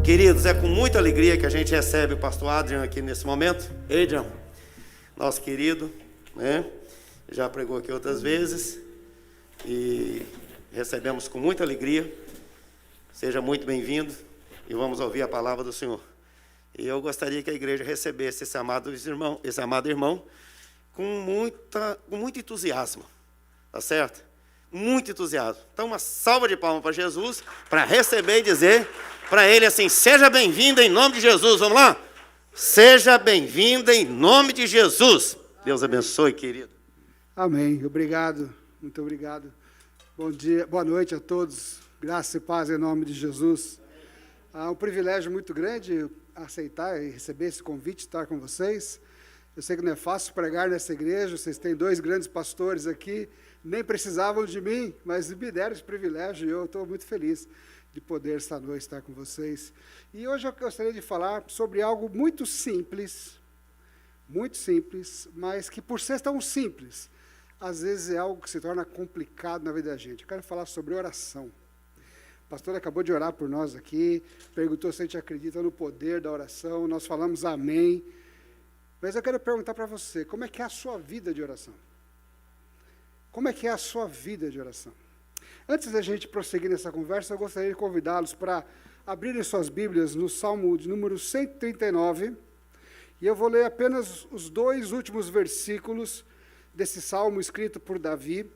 Queridos, é com muita alegria que a gente recebe o pastor Adrian aqui nesse momento. Adrian, nosso querido, né? Já pregou aqui outras vezes e recebemos com muita alegria. Seja muito bem-vindo e vamos ouvir a palavra do Senhor. E eu gostaria que a igreja recebesse esse amado irmão com muito entusiasmo, tá certo? Muito entusiasmo. Então, uma salva de palmas para Jesus, para receber e dizer para ele assim: seja bem-vindo em nome de Jesus. Vamos lá? Seja bem-vindo em nome de Jesus. Deus abençoe, querido. Amém. Obrigado. Muito obrigado. Bom dia, boa noite a todos. Graça e paz em nome de Jesus. É um privilégio muito grande aceitar e receber esse convite, estar com vocês. Eu sei que não é fácil pregar nessa igreja, vocês têm dois grandes pastores aqui, nem precisavam de mim, mas me deram esse privilégio e eu estou muito feliz de poder esta noite estar com vocês. E hoje eu gostaria de falar sobre algo muito simples, mas que por ser tão simples, às vezes é algo que se torna complicado na vida da gente. Eu quero falar sobre oração. O pastor acabou de orar por nós aqui, perguntou se a gente acredita no poder da oração, nós falamos amém. Mas eu quero perguntar para você, como é que é a sua vida de oração? Como é que é a sua vida de oração? Antes da gente prosseguir nessa conversa, eu gostaria de convidá-los para abrirem suas Bíblias no Salmo de número 139, e eu vou ler apenas os dois últimos versículos desse Salmo escrito por Davi.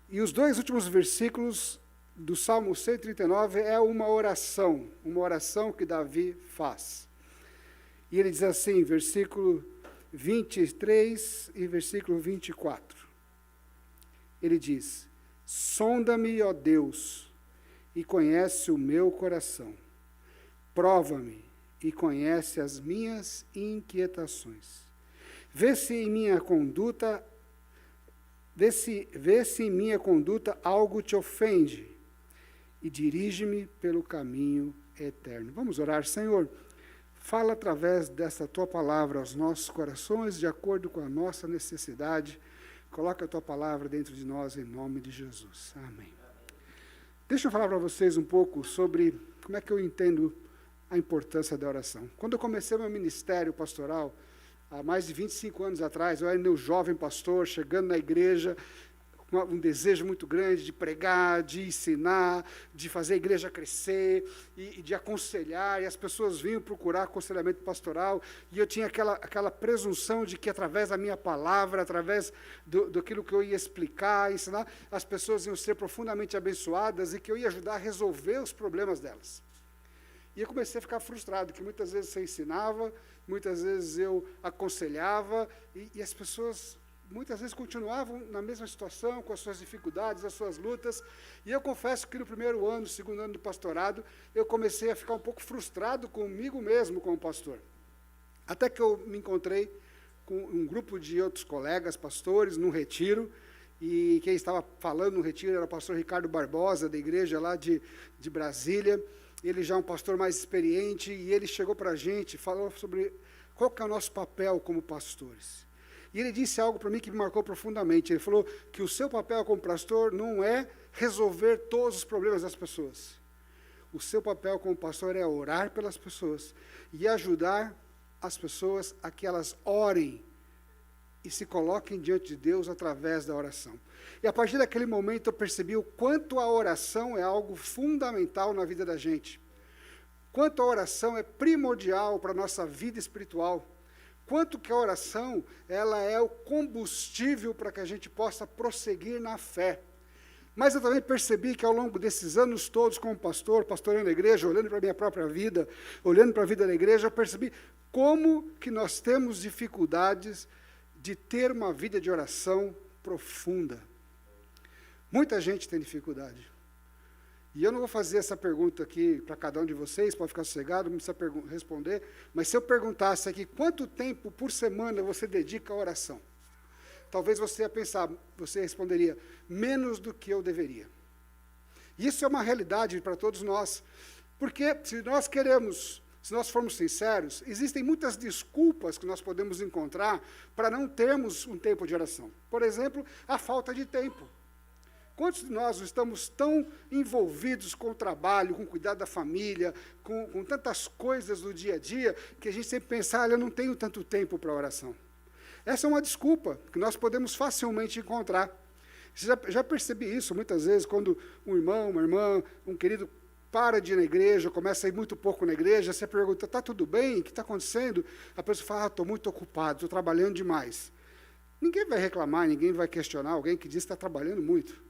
E os dois últimos versículos do Salmo 139 é uma oração que Davi faz. E ele diz assim, versículo 23 e versículo 24. Ele diz: sonda-me, ó Deus, e conhece o meu coração. Prova-me e conhece as minhas inquietações. Vê se em minha conduta algo te ofende e dirige-me pelo caminho eterno. Vamos orar. Senhor, fala através dessa tua palavra aos nossos corações, de acordo com a nossa necessidade. Coloca a tua palavra dentro de nós, em nome de Jesus. Amém. Deixa eu falar para vocês um pouco sobre como é que eu entendo a importância da oração. Quando eu comecei meu ministério pastoral, há mais de 25 anos atrás, eu era um jovem pastor, chegando na igreja, um desejo muito grande de pregar, de ensinar, de fazer a igreja crescer e de aconselhar, e as pessoas vinham procurar aconselhamento pastoral, e eu tinha aquela presunção de que através da minha palavra, através daquilo que eu ia explicar, ensinar, as pessoas iam ser profundamente abençoadas e que eu ia ajudar a resolver os problemas delas. E eu comecei a ficar frustrado, que muitas vezes eu ensinava, muitas vezes eu aconselhava, e as pessoas muitas vezes continuavam na mesma situação, com as suas dificuldades, as suas lutas. E eu confesso que no primeiro ano, segundo ano do pastorado, eu comecei a ficar um pouco frustrado comigo mesmo como pastor. Até que eu me encontrei com um grupo de outros colegas pastores num retiro, e quem estava falando no retiro era o pastor Ricardo Barbosa, da igreja lá de Brasília. Ele já é um pastor mais experiente, e ele chegou para a gente, falou sobre qual que é o nosso papel como pastores. E ele disse algo para mim que me marcou profundamente. Ele falou que o seu papel como pastor não é resolver todos os problemas das pessoas. O seu papel como pastor é orar pelas pessoas e ajudar as pessoas a que elas orem e se coloquem diante de Deus através da oração. E a partir daquele momento eu percebi o quanto a oração é algo fundamental na vida da gente. Quanto a oração é primordial para a nossa vida espiritual. Quanto que a oração, ela é o combustível para que a gente possa prosseguir na fé. Mas eu também percebi que ao longo desses anos todos, como pastor, pastoreando a igreja, olhando para a minha própria vida, olhando para a vida da igreja, eu percebi como que nós temos dificuldades de ter uma vida de oração profunda. Muita gente tem dificuldade. E eu não vou fazer essa pergunta aqui para cada um de vocês, pode ficar sossegado, não precisa responder, mas se eu perguntasse aqui, quanto tempo por semana você dedica à oração? Talvez você ia pensar, você responderia, menos do que eu deveria. Isso é uma realidade para todos nós, porque se nós formos sinceros, existem muitas desculpas que nós podemos encontrar para não termos um tempo de oração. Por exemplo, a falta de tempo. Quantos de nós estamos tão envolvidos com o trabalho, com o cuidado da família, com tantas coisas do dia a dia, que a gente sempre pensa, eu não tenho tanto tempo para oração. Essa é uma desculpa que nós podemos facilmente encontrar. Já percebi isso muitas vezes, quando um irmão, uma irmã, um querido para de ir na igreja, começa a ir muito pouco na igreja, você pergunta, está tudo bem? O que está acontecendo? A pessoa fala, estou muito ocupado, estou trabalhando demais. Ninguém vai reclamar, ninguém vai questionar alguém que diz que está trabalhando muito,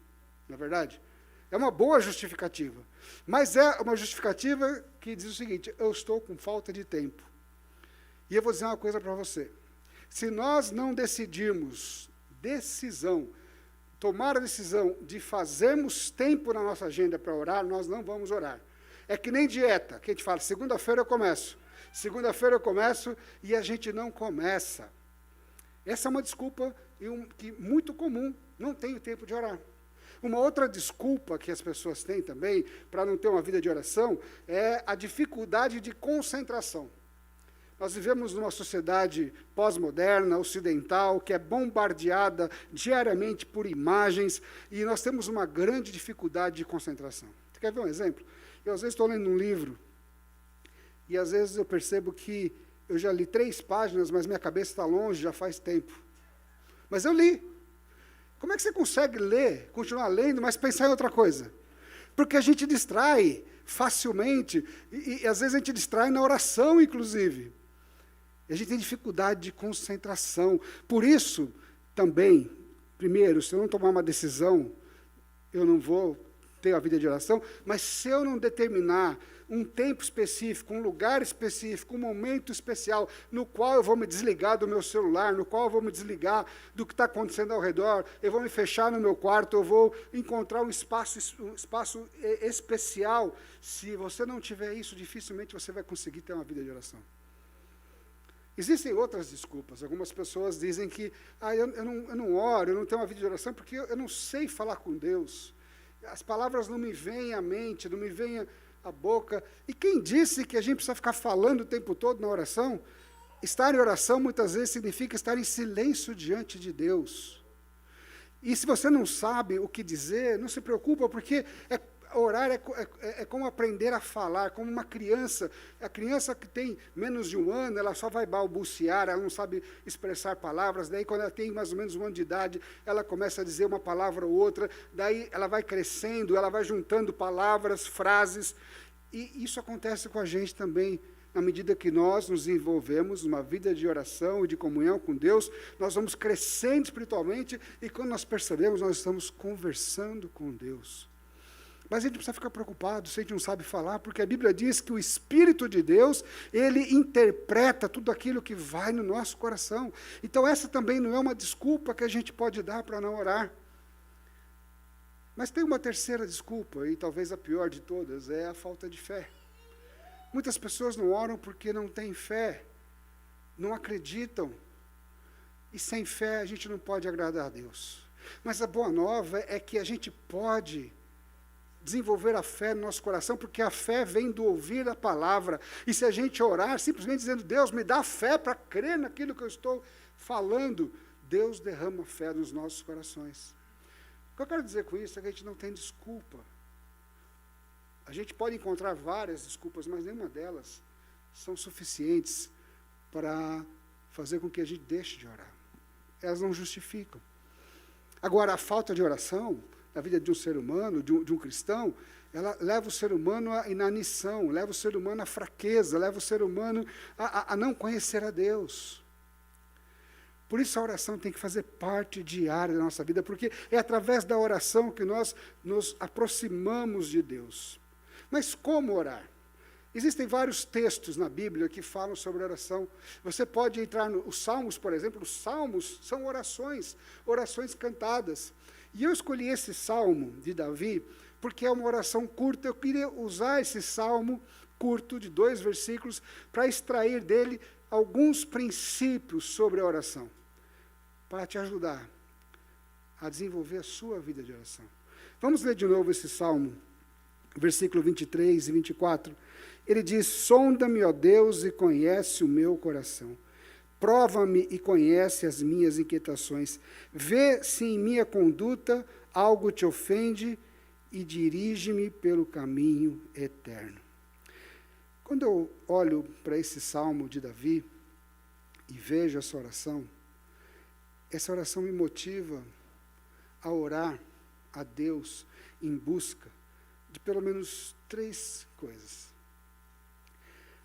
não é verdade? É uma boa justificativa, mas é uma justificativa que diz o seguinte, eu estou com falta de tempo. E eu vou dizer uma coisa para você, se nós não decidirmos, tomar a decisão de fazermos tempo na nossa agenda para orar, nós não vamos orar. É que nem dieta, que a gente fala, segunda-feira eu começo e a gente não começa. Essa é uma desculpa muito comum, não tenho tempo de orar. Uma outra desculpa que as pessoas têm também, para não ter uma vida de oração, é a dificuldade de concentração. Nós vivemos numa sociedade pós-moderna, ocidental, que é bombardeada diariamente por imagens, e nós temos uma grande dificuldade de concentração. Você quer ver um exemplo? Eu, às vezes, estou lendo um livro, e, às vezes, eu percebo que eu já li 3 páginas, mas minha cabeça está longe, já faz tempo. Mas eu li. Como é que você consegue ler, continuar lendo, mas pensar em outra coisa? Porque a gente distrai facilmente, e às vezes a gente distrai na oração, inclusive. A gente tem dificuldade de concentração. Por isso, também, primeiro, se eu não tomar uma decisão, eu não vou ter a vida de oração, mas se eu não determinar um tempo específico, um lugar específico, um momento especial, no qual eu vou me desligar do meu celular, no qual eu vou me desligar do que está acontecendo ao redor, eu vou me fechar no meu quarto, eu vou encontrar um espaço especial. Se você não tiver isso, dificilmente você vai conseguir ter uma vida de oração. Existem outras desculpas. Algumas pessoas dizem que eu não oro, eu não tenho uma vida de oração porque eu não sei falar com Deus. As palavras não me vêm à mente, não me vêm à boca. E quem disse que a gente precisa ficar falando o tempo todo na oração? Estar em oração muitas vezes significa estar em silêncio diante de Deus. E se você não sabe o que dizer, não se preocupa, porque orar é como aprender a falar, como uma criança. A criança que tem menos de 1 ano, ela só vai balbuciar, ela não sabe expressar palavras, daí quando ela tem mais ou menos 1 ano de idade, ela começa a dizer uma palavra ou outra, daí ela vai crescendo, ela vai juntando palavras, frases, e isso acontece com a gente também. Na medida que nós nos envolvemos numa vida de oração e de comunhão com Deus, nós vamos crescendo espiritualmente, e quando nós percebemos, nós estamos conversando com Deus. Mas a gente precisa ficar preocupado se a gente não sabe falar, porque a Bíblia diz que o Espírito de Deus, ele interpreta tudo aquilo que vai no nosso coração. Então essa também não é uma desculpa que a gente pode dar para não orar. Mas tem uma terceira desculpa, e talvez a pior de todas, é a falta de fé. Muitas pessoas não oram porque não têm fé, não acreditam. E sem fé a gente não pode agradar a Deus. Mas a boa nova é que a gente pode desenvolver a fé no nosso coração, porque a fé vem do ouvir a palavra. E se a gente orar, simplesmente dizendo, Deus, me dá fé para crer naquilo que eu estou falando, Deus derrama fé nos nossos corações. O que eu quero dizer com isso é que a gente não tem desculpa. A gente pode encontrar várias desculpas, mas nenhuma delas são suficientes para fazer com que a gente deixe de orar. Elas não justificam. Agora, a falta de oração na vida de um ser humano, de um cristão, ela leva o ser humano à inanição, leva o ser humano à fraqueza, leva o ser humano a não conhecer a Deus. Por isso a oração tem que fazer parte diária da nossa vida, porque é através da oração que nós nos aproximamos de Deus. Mas como orar? Existem vários textos na Bíblia que falam sobre oração. Você pode entrar nos Salmos, por exemplo. Os Salmos são orações cantadas. E eu escolhi esse Salmo de Davi, porque é uma oração curta. Eu queria usar esse Salmo curto, de 2 versículos, para extrair dele alguns princípios sobre a oração, para te ajudar a desenvolver a sua vida de oração. Vamos ler de novo esse Salmo, versículo 23 e 24. Ele diz, sonda-me, ó Deus, e conhece o meu coração. Prova-me e conhece as minhas inquietações. Vê se em minha conduta algo te ofende e dirige-me pelo caminho eterno. Quando eu olho para esse salmo de Davi e vejo essa oração me motiva a orar a Deus em busca de pelo menos 3 coisas.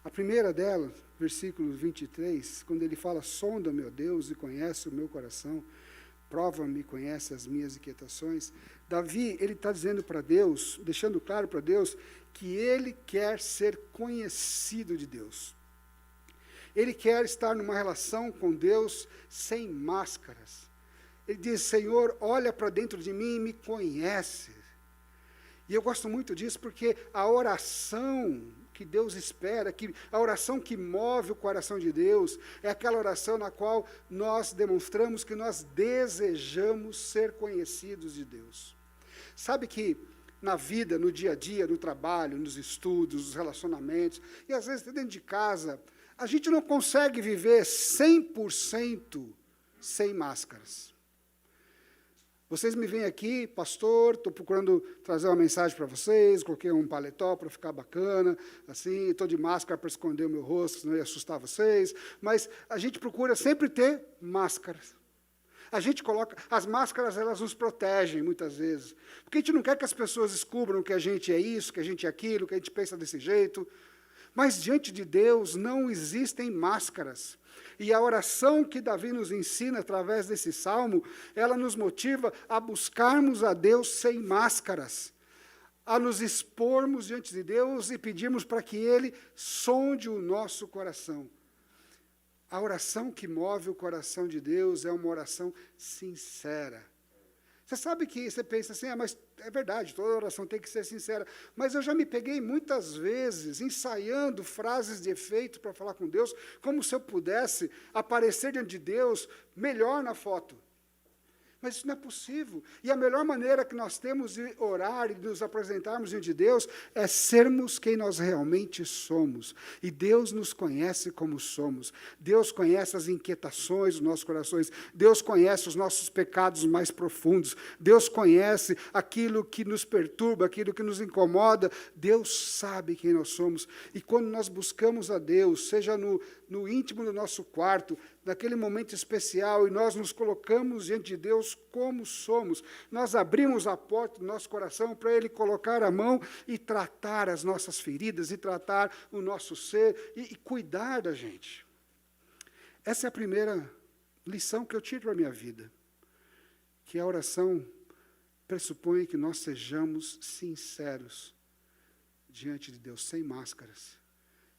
A primeira delas, versículo 23, quando ele fala: sonda-me, ó Deus, e conhece o meu coração, prova-me e conhece as minhas inquietações. Davi, ele está dizendo para Deus, deixando claro para Deus, que ele quer ser conhecido de Deus. Ele quer estar numa relação com Deus sem máscaras. Ele diz: Senhor, olha para dentro de mim e me conhece. E eu gosto muito disso porque a oração que Deus espera, a oração que move o coração de Deus, é aquela oração na qual nós demonstramos que nós desejamos ser conhecidos de Deus. Sabe que na vida, no dia a dia, no trabalho, nos estudos, nos relacionamentos, e às vezes dentro de casa, a gente não consegue viver 100% sem máscaras. Vocês me veem aqui, pastor, estou procurando trazer uma mensagem para vocês, coloquei um paletó para ficar bacana, assim, estou de máscara para esconder o meu rosto, senão ia assustar vocês, mas a gente procura sempre ter máscaras. A gente coloca, as máscaras, elas nos protegem muitas vezes, porque a gente não quer que as pessoas descubram que a gente é isso, que a gente é aquilo, que a gente pensa desse jeito, mas diante de Deus não existem máscaras. E a oração que Davi nos ensina através desse salmo, ela nos motiva a buscarmos a Deus sem máscaras, a nos expormos diante de Deus e pedirmos para que Ele sonde o nosso coração. A oração que move o coração de Deus é uma oração sincera. Você sabe que você pensa assim, mas é verdade, toda oração tem que ser sincera. Mas eu já me peguei muitas vezes ensaiando frases de efeito para falar com Deus, como se eu pudesse aparecer diante de Deus melhor na foto. Mas isso não é possível. E a melhor maneira que nós temos de orar e de nos apresentarmos diante de Deus é sermos quem nós realmente somos. E Deus nos conhece como somos. Deus conhece as inquietações dos nossos corações. Deus conhece os nossos pecados mais profundos. Deus conhece aquilo que nos perturba, aquilo que nos incomoda. Deus sabe quem nós somos. E quando nós buscamos a Deus, seja no íntimo do nosso quarto, naquele momento especial, e nós nos colocamos diante de Deus como somos, nós abrimos a porta do nosso coração para Ele colocar a mão e tratar as nossas feridas, e tratar o nosso ser, e cuidar da gente. Essa é a primeira lição que eu tiro para a minha vida, que a oração pressupõe que nós sejamos sinceros diante de Deus, sem máscaras.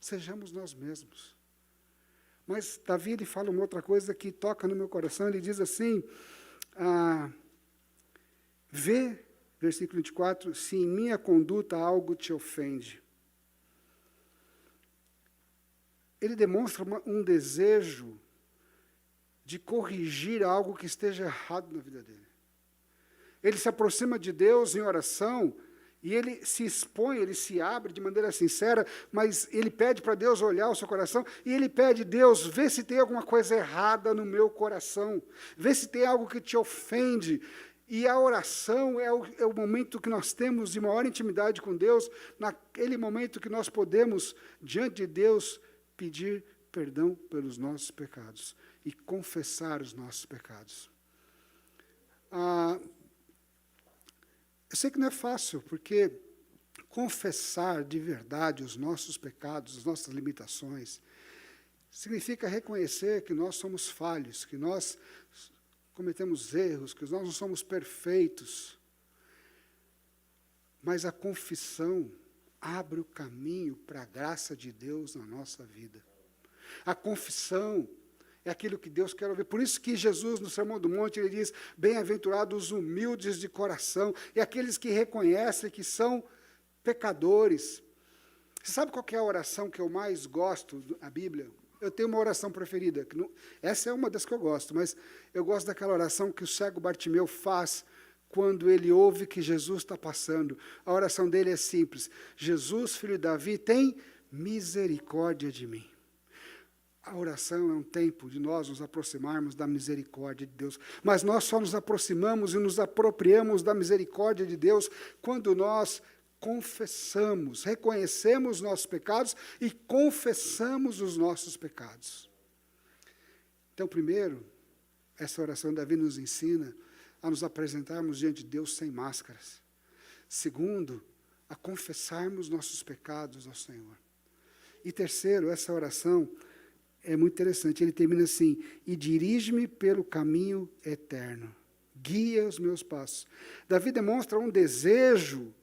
Sejamos nós mesmos. Mas Davi, ele fala uma outra coisa que toca no meu coração, ele diz assim, vê, versículo 24, se em minha conduta algo te ofende. Ele demonstra um desejo de corrigir algo que esteja errado na vida dele. Ele se aproxima de Deus em oração, e ele se expõe, ele se abre de maneira sincera, mas ele pede para Deus olhar o seu coração, e ele pede: Deus, vê se tem alguma coisa errada no meu coração, vê se tem algo que te ofende. E a oração é o momento que nós temos de maior intimidade com Deus, naquele momento que nós podemos, diante de Deus, pedir perdão pelos nossos pecados e confessar os nossos pecados. Eu sei que não é fácil, porque confessar de verdade os nossos pecados, as nossas limitações, significa reconhecer que nós somos falhos, que nós cometemos erros, que nós não somos perfeitos. Mas a confissão abre o caminho para a graça de Deus na nossa vida. A confissão é aquilo que Deus quer ouvir. Por isso que Jesus, no Sermão do Monte, ele diz: bem-aventurados os humildes de coração, e aqueles que reconhecem que são pecadores. Você sabe qual que é a oração que eu mais gosto da Bíblia? Eu tenho uma oração preferida, essa é uma das que eu gosto, mas eu gosto daquela oração que o cego Bartimeu faz quando ele ouve que Jesus está passando. A oração dele é simples: Jesus, filho de Davi, tem misericórdia de mim. A oração é um tempo de nós nos aproximarmos da misericórdia de Deus. Mas nós só nos aproximamos e nos apropriamos da misericórdia de Deus quando nós confessamos, reconhecemos nossos pecados e confessamos os nossos pecados. Então, primeiro, essa oração Davi nos ensina a nos apresentarmos diante de Deus sem máscaras. Segundo, a confessarmos nossos pecados ao Senhor. E terceiro, essa oração é muito interessante. Ele termina assim: e dirige-me pelo caminho eterno. Guia os meus passos. Davi demonstra um desejo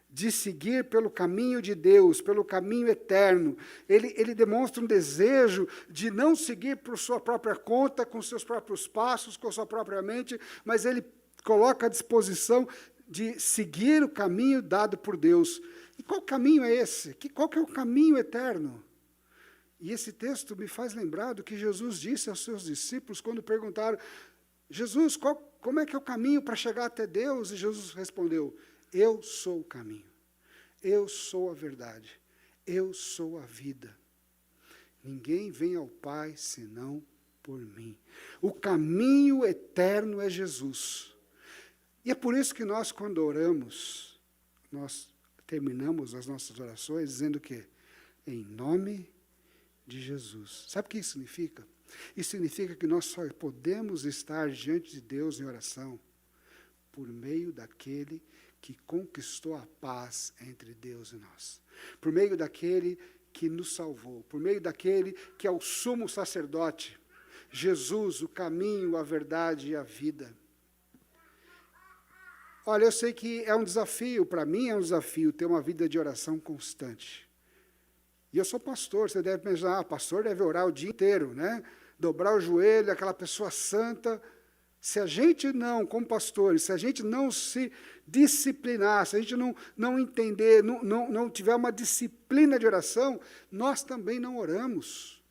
de seguir pelo caminho de Deus, pelo caminho eterno. Ele demonstra um desejo de não seguir por sua própria conta, com seus próprios passos, com sua própria mente, mas ele coloca à disposição de seguir o caminho dado por Deus. E qual caminho é esse? Qual que é o caminho eterno? E esse texto me faz lembrar do que Jesus disse aos seus discípulos quando perguntaram: Jesus, como é que é o caminho para chegar até Deus? E Jesus respondeu: eu sou o caminho, eu sou a verdade, eu sou a vida. Ninguém vem ao Pai senão por mim. O caminho eterno é Jesus. E é por isso que nós, quando oramos, nós terminamos as nossas orações dizendo que em nome de Jesus. Sabe o que isso significa? Isso significa que nós só podemos estar diante de Deus em oração por meio daquele que conquistou a paz entre Deus e nós. Por meio daquele que nos salvou. Por meio daquele que é o sumo sacerdote. Jesus, o caminho, a verdade e a vida. Olha, eu sei que é um desafio, para mim é um desafio ter uma vida de oração constante. E eu sou pastor, você deve pensar, pastor deve orar o dia inteiro, né? Dobrar o joelho, aquela pessoa santa. Se a gente não, como pastores, se a gente não se disciplinar, se a gente não entender, não tiver uma disciplina de oração, nós também não oramos.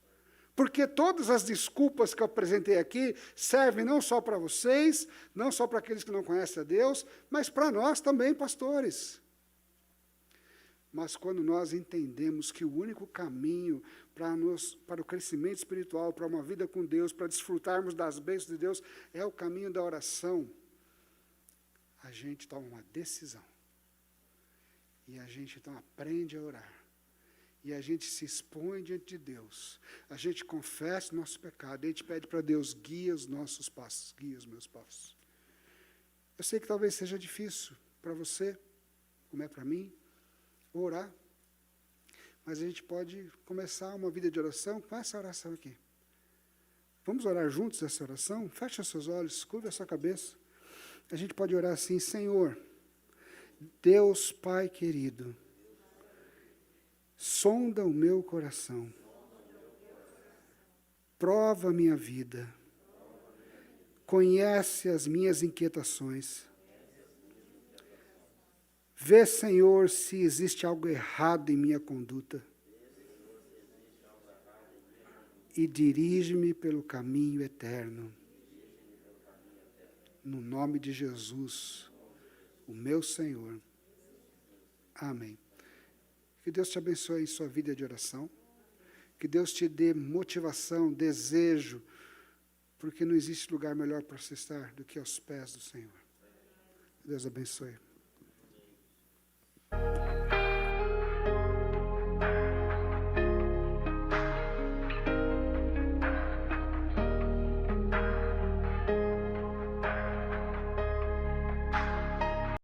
Porque todas as desculpas que eu apresentei aqui servem não só para vocês, não só para aqueles que não conhecem a Deus, mas para nós também, pastores. Mas quando nós entendemos que o único caminho para o crescimento espiritual, para uma vida com Deus, para desfrutarmos das bênçãos de Deus, é o caminho da oração, a gente toma uma decisão. E a gente então aprende a orar. E a gente se expõe diante de Deus. A gente confessa o nosso pecado. E a gente pede para Deus: guia os nossos passos, guia os meus passos. Eu sei que talvez seja difícil para você, como é para mim, orar. Mas a gente pode começar uma vida de oração com essa oração aqui. Vamos orar juntos essa oração? Feche os seus olhos, curva a sua cabeça. A gente pode orar assim: Senhor, Deus Pai querido, sonda o meu coração, prova a minha vida, conhece as minhas inquietações. Vê, Senhor, se existe algo errado em minha conduta e dirige-me pelo caminho eterno. No nome de Jesus, o meu Senhor. Amém. Que Deus te abençoe em sua vida de oração. Que Deus te dê motivação, desejo, porque não existe lugar melhor para você estar do que aos pés do Senhor. Deus abençoe.